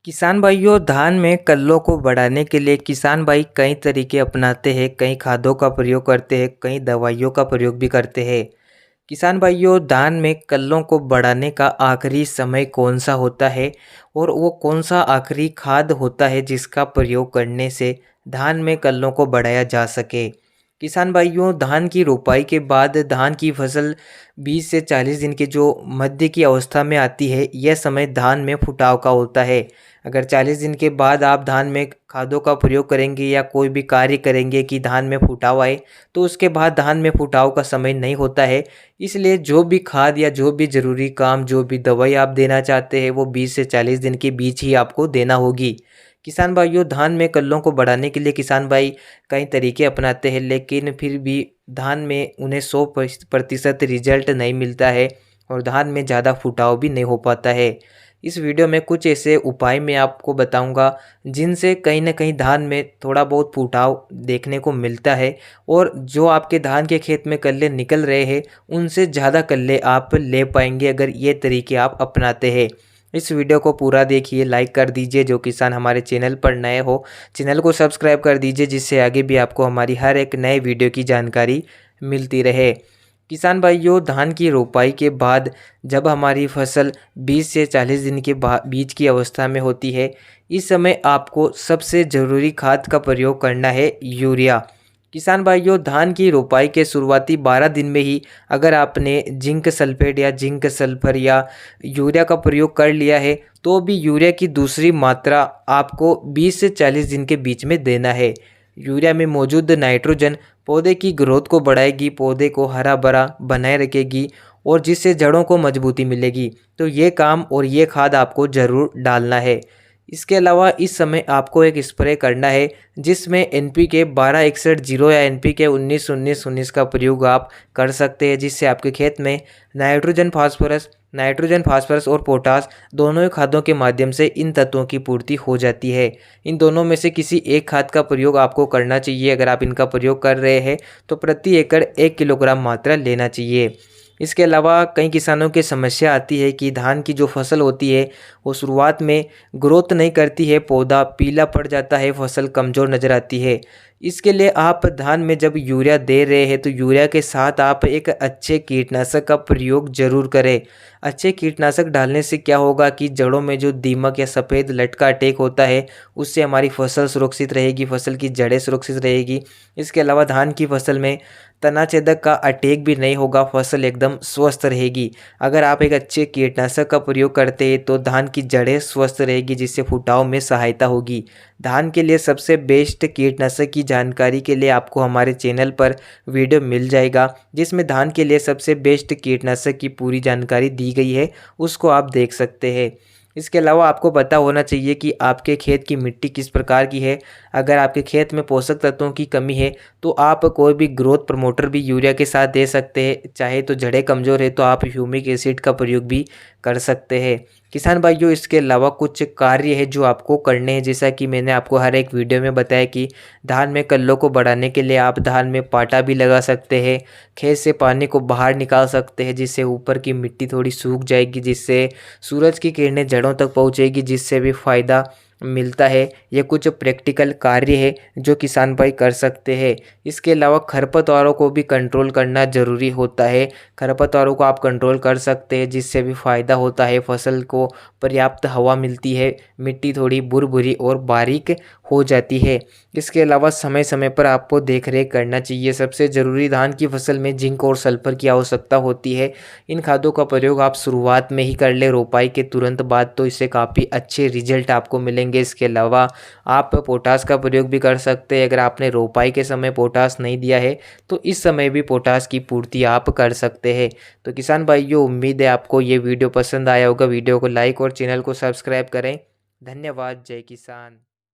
किसान भाइयों, धान में कल्लों को बढ़ाने के लिए किसान भाई कई तरीके अपनाते हैं। कई खादों का प्रयोग करते हैं, कई दवाइयों का प्रयोग भी करते हैं। किसान भाइयों, धान में कल्लों को बढ़ाने का आखिरी समय कौन सा होता है और वो कौन सा आखिरी खाद होता है जिसका प्रयोग करने से धान में कल्लों को बढ़ाया जा सके। किसान भाइयों, धान की रोपाई के बाद धान की फसल 20 से 40 दिन के जो मध्य की अवस्था में आती है, यह समय धान में फुटाव का होता है। अगर 40 दिन के बाद आप धान में खादों का प्रयोग करेंगे या कोई भी कार्य करेंगे कि धान में फुटाव आए, तो उसके बाद धान में फुटाव का समय नहीं होता है। इसलिए जो भी खाद या जो भी ज़रूरी काम, जो भी दवाई आप देना चाहते हैं, वो 20 से 40 दिन के बीच ही आपको देना होगी। किसान भाइयों, धान में कल्लों को बढ़ाने के लिए किसान भाई कई तरीके अपनाते हैं, लेकिन फिर भी धान में उन्हें 100% रिजल्ट नहीं मिलता है और धान में ज़्यादा फुटाव भी नहीं हो पाता है। इस वीडियो में कुछ ऐसे उपाय मैं आपको बताऊंगा जिनसे कहीं ना कहीं धान में थोड़ा बहुत फुटाव देखने को मिलता है और जो आपके धान के खेत में कल्ले निकल रहे हैं उनसे ज़्यादा कल्ले आप ले पाएंगे अगर ये तरीके आप अपनाते हैं। इस वीडियो को पूरा देखिए, लाइक कर दीजिए। जो किसान हमारे चैनल पर नए हो, चैनल को सब्सक्राइब कर दीजिए, जिससे आगे भी आपको हमारी हर एक नए वीडियो की जानकारी मिलती रहे। किसान भाइयों, धान की रोपाई के बाद जब हमारी फसल 20 से 40 दिन के बीच की अवस्था में होती है, इस समय आपको सबसे ज़रूरी खाद का प्रयोग करना है, यूरिया। किसान भाइयों, धान की रोपाई के शुरुआती 12 दिन में ही अगर आपने जिंक सल्फेट या जिंक सल्फर या यूरिया का प्रयोग कर लिया है, तो भी यूरिया की दूसरी मात्रा आपको 20 से 40 दिन के बीच में देना है। यूरिया में मौजूद नाइट्रोजन पौधे की ग्रोथ को बढ़ाएगी, पौधे को हरा भरा बनाए रखेगी और जिससे जड़ों को मजबूती मिलेगी। तो ये काम और ये खाद आपको ज़रूर डालना है। इसके अलावा इस समय आपको एक स्प्रे करना है जिसमें NPK 1261 या NPK 19-19-19 का प्रयोग आप कर सकते हैं, जिससे आपके खेत में नाइट्रोजन फास्फोरस और पोटास दोनों ही खादों के माध्यम से इन तत्वों की पूर्ति हो जाती है। इन दोनों में से किसी एक खाद का प्रयोग आपको करना चाहिए। अगर आप इनका प्रयोग कर रहे हैं तो प्रति एकड़ 1 किलोग्राम मात्रा लेना चाहिए। इसके अलावा कई किसानों की समस्या आती है कि धान की जो फसल होती है वो शुरुआत में ग्रोथ नहीं करती है, पौधा पीला पड़ जाता है, फसल कमज़ोर नज़र आती है। इसके लिए आप धान में जब यूरिया दे रहे हैं तो यूरिया के साथ आप एक अच्छे कीटनाशक का प्रयोग ज़रूर करें। अच्छे कीटनाशक डालने से क्या होगा कि जड़ों में जो दीमक या सफ़ेद लटका अटैक होता है उससे हमारी फसल सुरक्षित रहेगी, फसल की जड़ें सुरक्षित रहेगी। इसके अलावा धान की फसल में तनाछेदक का अटैक भी नहीं होगा, फसल एकदम स्वस्थ रहेगी। अगर आप एक अच्छे कीटनाशक का प्रयोग करते हैं तो धान की जड़ें स्वस्थ रहेगी, जिससे फुटाव में सहायता होगी। धान के लिए सबसे बेस्ट कीटनाशक की जानकारी के लिए आपको हमारे चैनल पर वीडियो मिल जाएगा, जिसमें धान के लिए सबसे बेस्ट कीटनाशक की पूरी जानकारी दी गई है, उसको आप देख सकते हैं। इसके अलावा आपको पता होना चाहिए कि आपके खेत की मिट्टी किस प्रकार की है। अगर आपके खेत में पोषक तत्वों की कमी है तो आप कोई भी ग्रोथ प्रमोटर भी यूरिया के साथ दे सकते हैं। चाहे तो जड़ें कमज़ोर है तो आप ह्यूमिक एसिड का प्रयोग भी कर सकते हैं। किसान भाइयों, इसके अलावा कुछ कार्य है जो आपको करने हैं, जैसा कि मैंने आपको हर एक वीडियो में बताया कि धान में कल्लों को बढ़ाने के लिए आप धान में पाटा भी लगा सकते हैं, खेत से पानी को बाहर निकाल सकते हैं, जिससे ऊपर की मिट्टी थोड़ी सूख जाएगी, जिससे सूरज की किरणें जड़ों तक पहुँचेगी, जिससे भी फ़ायदा मिलता है। ये कुछ प्रैक्टिकल कार्य है जो किसान भाई कर सकते हैं। इसके अलावा खरपतवारों को भी कंट्रोल करना ज़रूरी होता है। खरपतवारों को आप कंट्रोल कर सकते हैं, जिससे भी फ़ायदा होता है, फसल को पर्याप्त हवा मिलती है, मिट्टी थोड़ी भुरभुरी और बारीक हो जाती है। इसके अलावा समय समय पर आपको देख रेख करना चाहिए। सबसे ज़रूरी, धान की फसल में जिंक और सल्फर की आवश्यकता होती है। इन खादों का प्रयोग आप शुरुआत में ही कर ले, रोपाई के तुरंत बाद, तो इससे काफ़ी अच्छे रिजल्ट आपको मिलेंगे। इसके अलावा आप पोटास का प्रयोग भी कर सकते हैं। अगर आपने रोपाई के समय पोटास नहीं दिया है तो इस समय भी पोटास की पूर्ति आप कर सकते हैं। तो किसान भाइयों, उम्मीद है आपको ये वीडियो पसंद आया होगा। वीडियो को लाइक और चैनल को सब्सक्राइब करें। धन्यवाद। जय किसान।